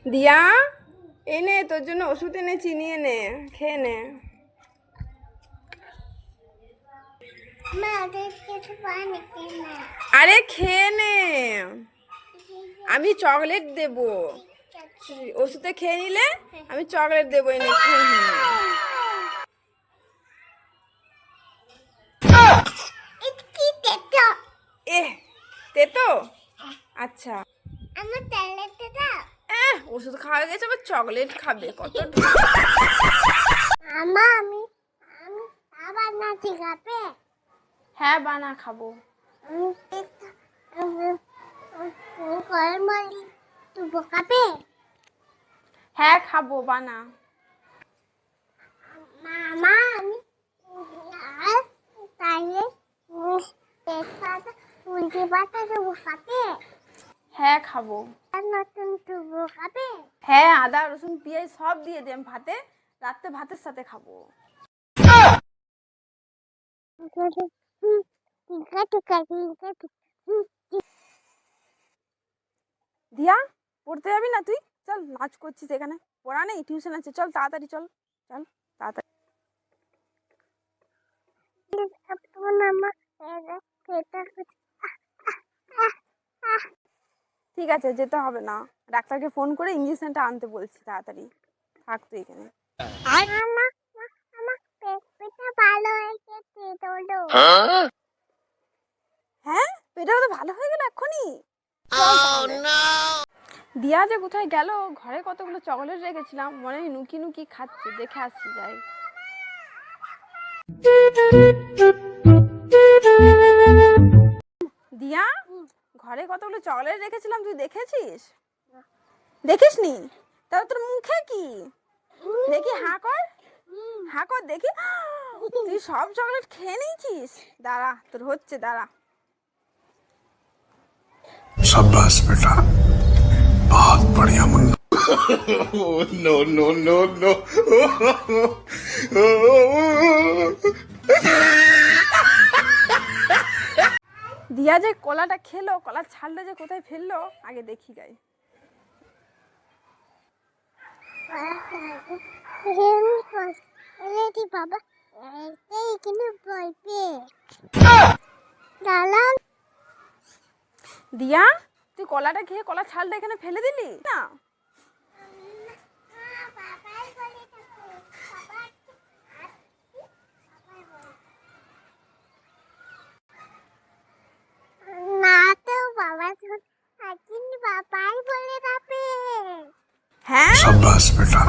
দিয়া, এনে তোর জন্য ওষুধ এনেছি, নিয়ে নে, খেয়ে নে। আরে খেয়ে নে, আমি চকলেট দেব। ওষুধে খেয়ে নিলে আমি চকলেট দেবো, এনে খেয়ে নে। এ তেতো, আচ্ছা ওষুধ খাওয়া গেছে, আবার চকলেট খাবে? কত হ্যাঁ বানা, খাবো। হ্যাঁ খাবো, বানা। হ্যাঁ খাবো। হ্যাঁ, আদা রসুন পেঁয়াজ সব দিয়ে দে, ভাতে রাত্রে ভাতের সাথে খাবো। দিয়া, পড়তে যাবি না তুই? চল, নাচ করছিস এখানে, পড়া নেই, টিউশন আছে, চল তাড়াতাড়ি চল, চল তাড়াতাড়ি। ঠিক আছে, যেতে হবে না, ডাক্তারকে ফোন করে ইঞ্জেকশনটা আনতে বলছি, তাড়াতাড়ি থাক তুই এখানে। হ্যাঁ, পেটটা তো ভালো হয়ে গেল এক্ষুনি। দিয়া যে কোথায় গেল? ঘরে কতগুলো চকলেট রেখেছিলাম, মনে হয় নুকি নুকি খাচ্ছে, দেখে আসছি যাই। দিয়া, ঘরে কতগুলো চকলেট রেখেছিলাম, তুই দেখেছিস? দেখিসনি? তাহলে তোর মুখে কি? দেখি, হাঁ কর, হাঁ কর দেখি। তুই সব চকলেট খেয়ে নিয়েছিস? দাঁড়া, তোর হচ্ছে, দাঁড়া। शाबाश बेटा, बहुत बढ़िया मुन्ना। No no no no. দিয়া যে কলাটা খেলো, কলা ছাড়লে যে কোথায় ফেললো, আগে দেখি গাই। দিয়া, তুই কলাটা খেয়ে কলা ছালটা এখানে ফেলে দিলি না? হ্যাঁ, शाबाश बेटा।